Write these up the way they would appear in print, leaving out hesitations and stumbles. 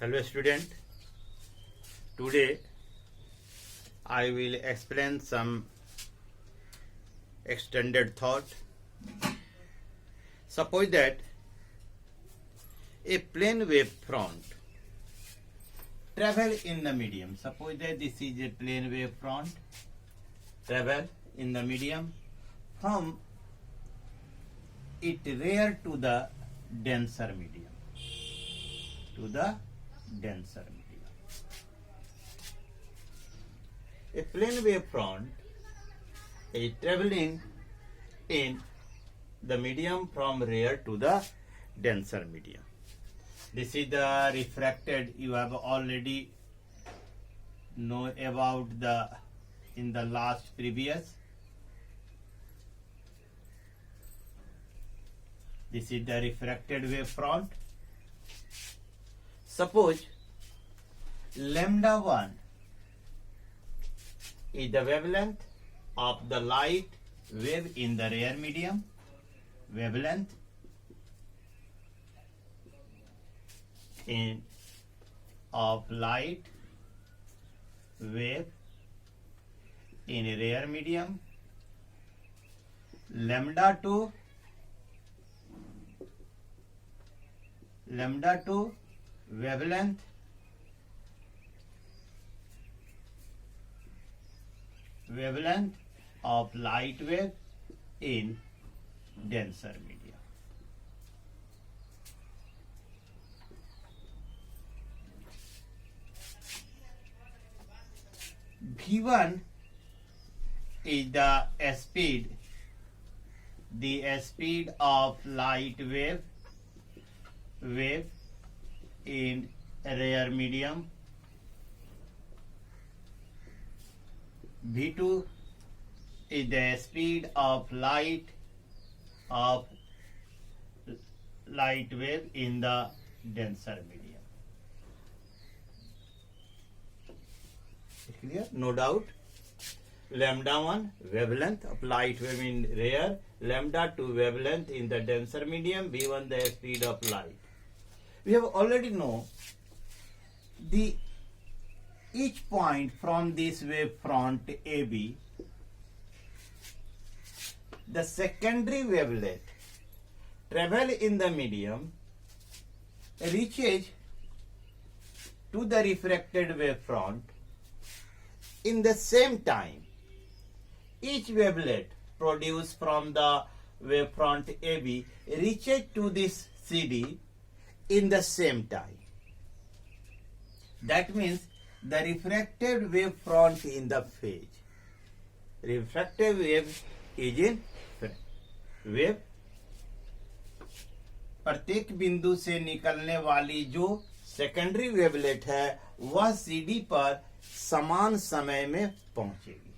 Hello student, today I will explain some extended thought. Suppose that a plane wave front travel in the medium. Suppose that this is a plane wave front travel in the medium from it rear to the denser medium. To the denser medium. A plane wave front is traveling in the medium from rear to the denser medium. This is the refracted. You have already know about the in the last previous. This is the refracted wave front. Suppose lambda 1 is the wavelength of the light wave in the rear medium. Wavelength of light wave in rear medium. Lambda 2 wavelength of light wave in denser media. V1 is the speed of light wave in rear medium. V2 is the speed of light wave in the denser medium. Clear? No doubt. Lambda 1 wavelength of light wave in rear, lambda 2 wavelength in the denser medium, V1 the speed of light. We have already know each point from this wave front AB, the secondary wavelet travel in the medium reaches to the refracted wave front in the same time. Each wavelet produced from the wave front AB reaches to this CD in the same time. That means the refracted wave front in the phase. Refracted wave is in wave. प्रत्येक बिंदु से निकलने वाली जो secondary wavelet है वह CD पर समान समय में पहुंचेगी.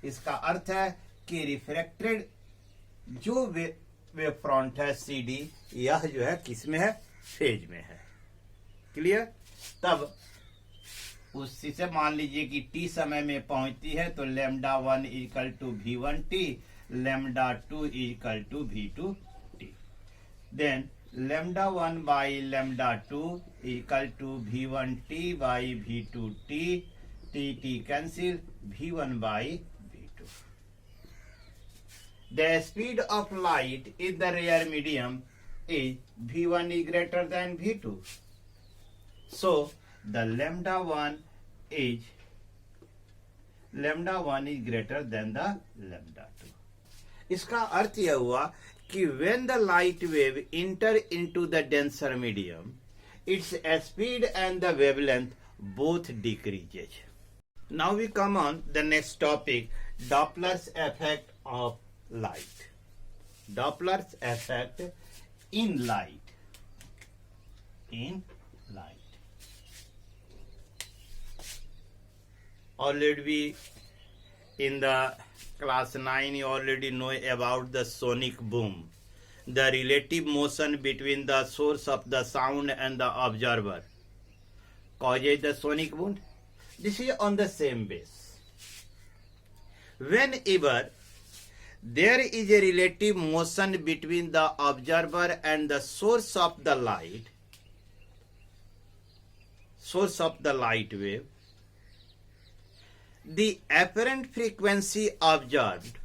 इसका अर्थ है कि रिफ्रैक्टेड जो वेव फ्रंट है सीडी, यह जो है किसमें है? फेज में है. क्लियर? तब उसी से मान लीजिए कि टी समय में पहुंचती है तो lambda 1 equal to V1t, lambda 2 equal to V2t. Then lambda 1 by lambda 2 equal to V1t by V2t, t cancel, V1 by V2. The speed of light in the rear medium is V1 is greater than V2. So the lambda 1 is greater than the lambda 2. इसका अर्थ यह हुआ कि when the light wave enter into the denser medium, its speed and the wavelength both decreases. Now we come on the next topic, Doppler's effect of light. Doppler's effect in light. In light. Already we in the class 9 you already know about the sonic boom, the relative motion between the source of the sound and the observer causes the sonic boom. This is on the same base. Whenever there is a relative motion between the observer and the source of the light, source of the light wave, the apparent frequency observed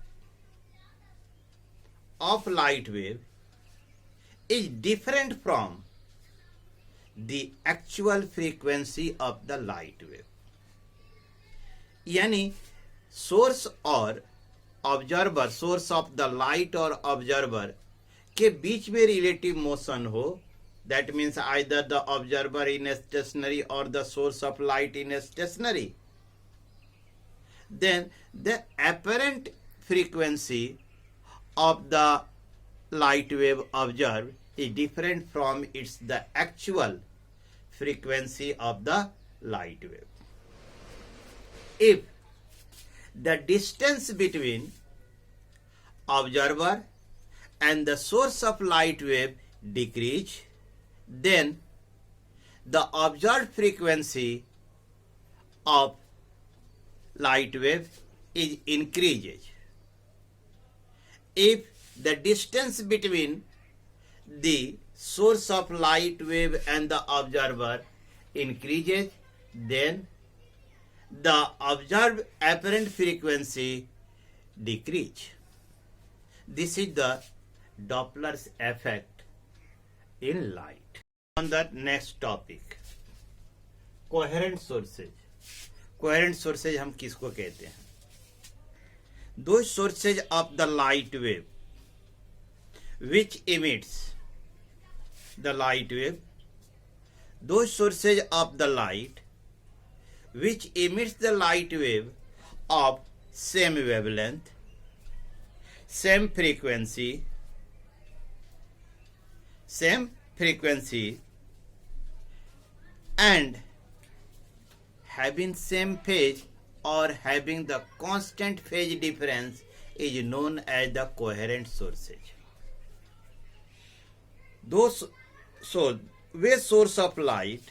of light wave is different from the actual frequency of the light wave. यानी source और observer, source of the light और observer के बीच में relative motion हो, that means either the observer in stationary और the source of light in stationary, then the apparent frequency of the light wave observed is different from its the actual frequency of the light wave. If the distance between observer and the source of light wave decrease, then the observed frequency of light wave is increases. If the distance between the source of light wave and the observer increases, then the observed apparent frequency decrease. This is the Doppler's effect in light. On the next topic, coherent sources. Coherent sources हम किसको कहते हैं? दो sources of the light wave which emits the light wave, दो sources of the light which emits the light wave of same wavelength, same frequency and having same phase or having the constant phase difference is known as the coherent sources. Those way source of light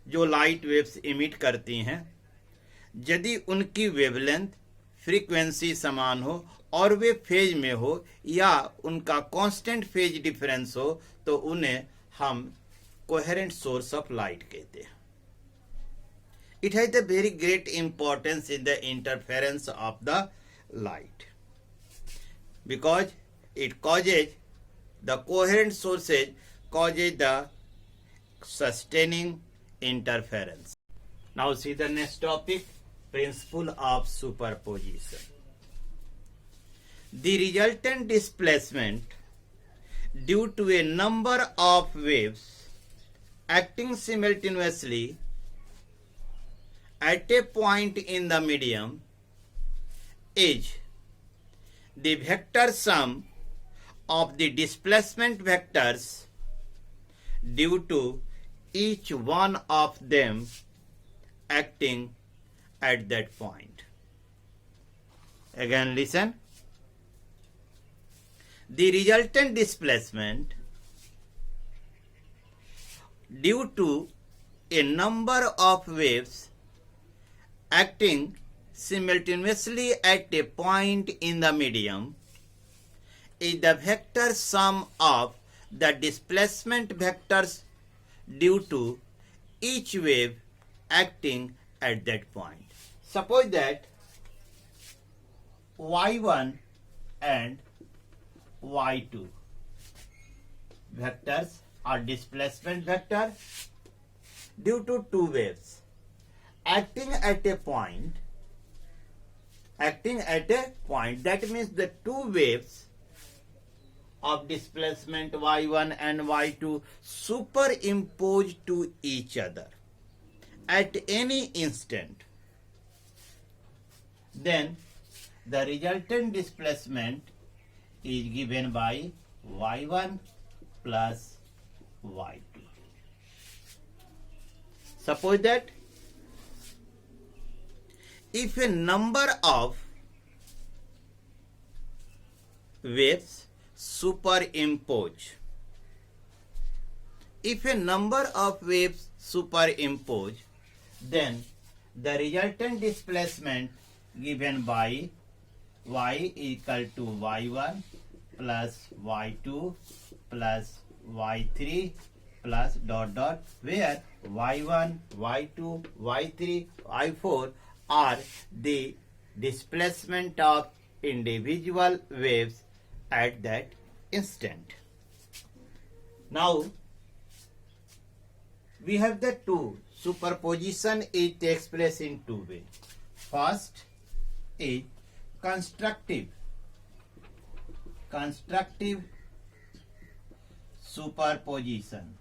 जो light waves emit करती हैं, यदि उनकी wavelength, frequency समान हो और वे phase में हो या उनका कांस्टेंट फेज डिफरेंस हो, तो उन्हें हम coherent source of light कहते हैं. It has a very great importance in the interference of the light because it causes the coherent sources causes the sustaining interference. Now see the next topic, principle of superposition. The resultant displacement due to a number of waves acting simultaneously at a point in the medium is the vector sum of the displacement vectors due to each one of them acting at that point. Again listen. The resultant displacement due to a number of waves acting simultaneously at a point in the medium is the vector sum of the displacement vectors due to each wave acting at that point. Suppose that y1 and y2 vectors are displacement vector due to two waves acting at a point. That means the two waves of displacement y1 and y2 superimpose to each other at any instant. Then the resultant displacement is given by y1 plus y2. Suppose that if a number of waves superimpose, then the resultant displacement given by y equal to y1 plus y2 plus y3 plus dot dot, where y1, y2, y3, y4 are the displacement of individual waves at that instant. Now we have the two superposition. It takes place in two ways. First is constructive superposition.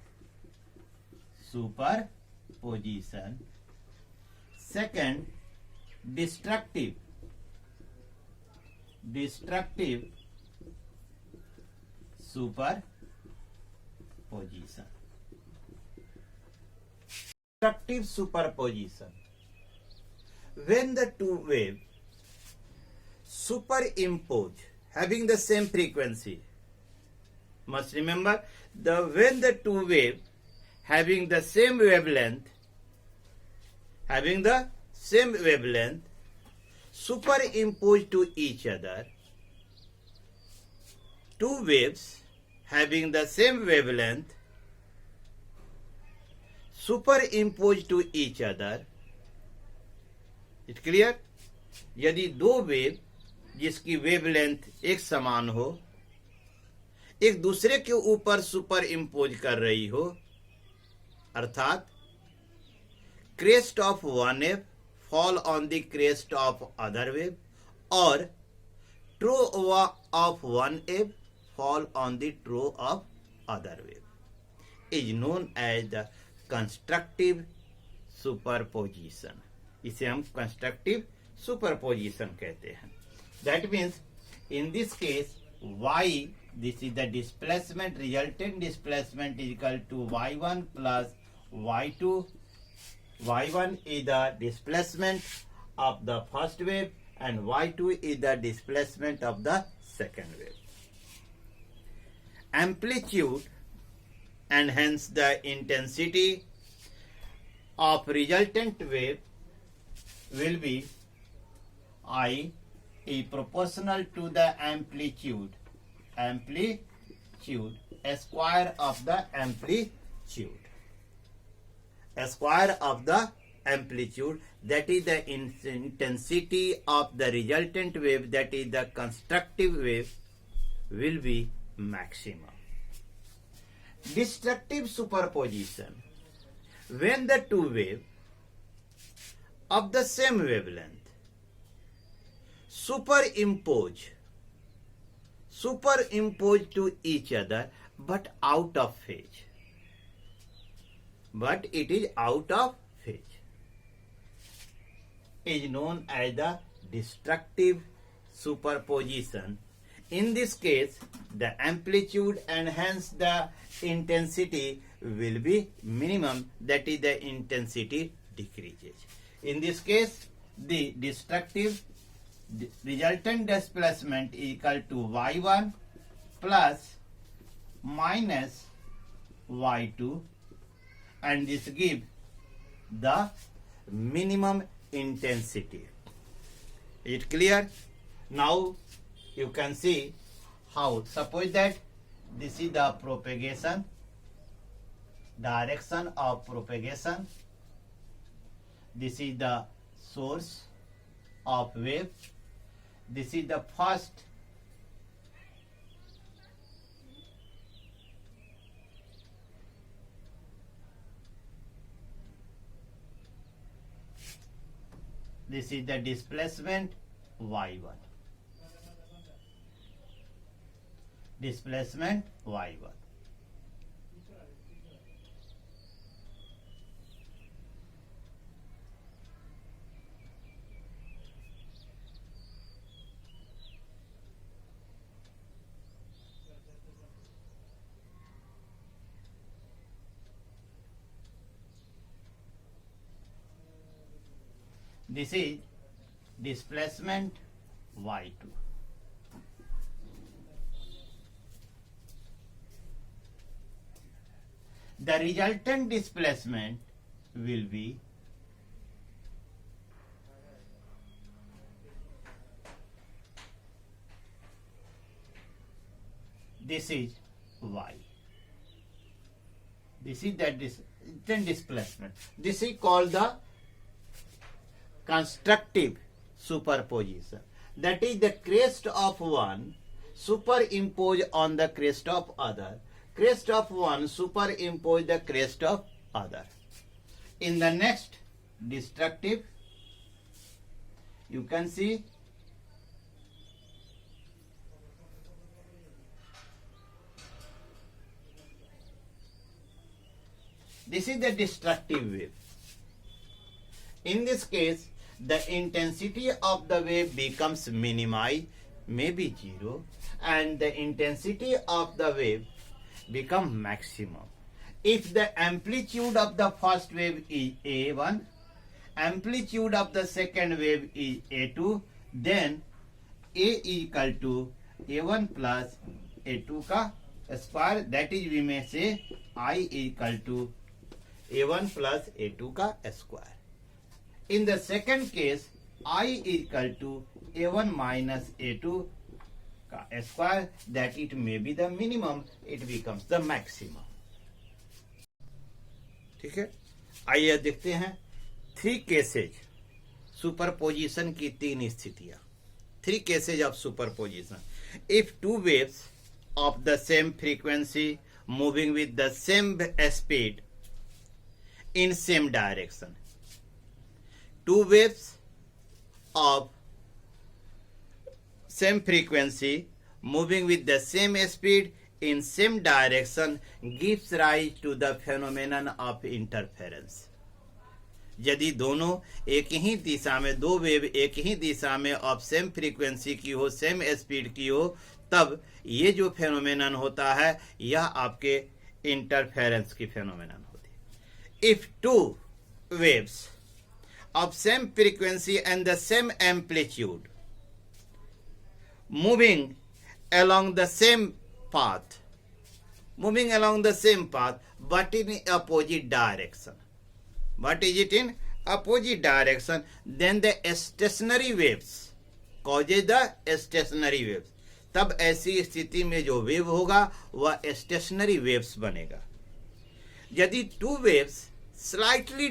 Second, destructive superposition. Destructive superposition. When the two waves superimpose having the same frequency, must remember, when the two waves having the same wavelength superimpose to each other, two waves having the same wavelength superimpose to each other. It clear? यदि दो wave जिसकी wavelength एक समान हो एक दूसरे के ऊपर सुपर इम्पोज कर रही हो, अर्थात crest of one wave fall on the crest of other wave और trough of one wave fall on the trough of other wave, is known as the constructive superposition. इसे हम कंस्ट्रक्टिव सुपरपोजिशन कहते हैं. That means in this case y, this is the displacement, resultant displacement is equal to y1 plus y2. y1 is the displacement of the first wave and y2 is the displacement of the second wave. Amplitude and hence the intensity of resultant wave will be I is proportional to the amplitude square of the amplitude, that is the intensity of the resultant wave, that is the constructive wave, will be maximum. Destructive superposition. When the two waves of the same wavelength superimpose to each other but out of phase, is known as the destructive superposition. In this case, the amplitude and hence the intensity will be minimum, that is the intensity decreases. In this case, the destructive resultant displacement is equal to y1 plus minus y2, and this gives the minimum intensity. Is it clear? Now you can see how. Suppose that this is the propagation, direction of propagation. This is the source of wave. This is the first this is the displacement y1. This is displacement y2. The resultant displacement will be this is y. This is that then displacement. This is called the constructive superposition. That is the crest of one superimpose on the crest of other. Crest of one superimpose the crest of other. In the next destructive, you can see this is the destructive wave. In this case, the intensity of the wave becomes minimized, maybe zero, and the intensity of the wave becomes maximum. If the amplitude of the first wave is A1, amplitude of the second wave is A2, then A is equal to A1 plus A2 का square, that is we may say I is equal to A1 plus A2 का square. In the second case, I is equal to A1 minus A2 का square, that it may be the minimum, it becomes the maximum. ठीक है, आइए देखते हैं three cases superposition की तीन स्थितियां. Three cases of superposition. If two waves of the same frequency moving with the same speed in same direction. Two waves of same frequency moving with the same speed in same direction gives rise to the phenomenon of interference. यदि दोनों एक ही दिशा में, दो wave एक ही दिशा में of same frequency की हो, same speed की हो, तब ये जो फेनोमेनन होता है यह आपके इंटरफेरेंस की phenomenon. If two waves of same frequency and the same amplitude moving along the same path, but in opposite direction. What is it in opposite direction? Then the stationary waves causes the stationary waves. तब ऐसी स्थिति में जो wave होगा वह stationery waves बनेगा. यदि two waves slightly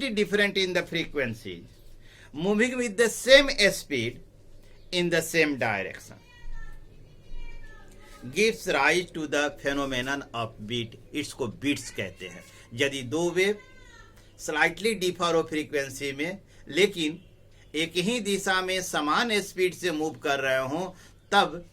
different in the frequencies, moving with the same speed in the same direction, gives rise to the phenomenon of beat. इसको बीट्स कहते हैं. यदि दो वेव स्लाइटली डिफर हो फ्रीक्वेंसी में, लेकिन एक ही दिशा में समान स्पीड से मूव कर रहे हों, तब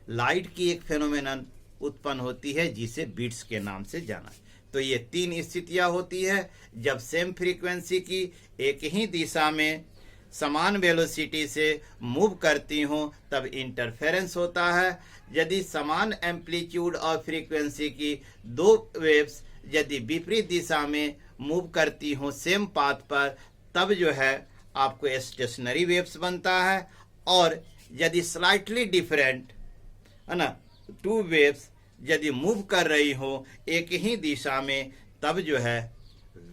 लाइट की एक फेनोमेनन उत्पन्न होती है जिसे बीट्स के नाम से जाना. तो ये तीन स्थितियां होती है जब सेम फ्रीक्वेंसी की एक ही दिशा में समान वेलोसिटी से मूव करती हो तब इंटरफेरेंस होता है. यदि समान एम्पलीट्यूड और फ्रीक्वेंसी की दो वेव्स यदि विपरीत दिशा में मूव करती हो सेम पाथ पर, तब जो है आपको स्टेशनरी वेव्स बनता है. और यदि स्लाइटली डिफरेंट है ना, टू वेव्स यदि मूव कर रही हो एक ही दिशा में, तब जो है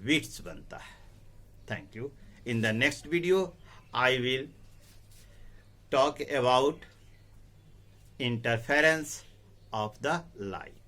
बीट्स बनता है. Thank you. In the next video I will talk about interference of the light.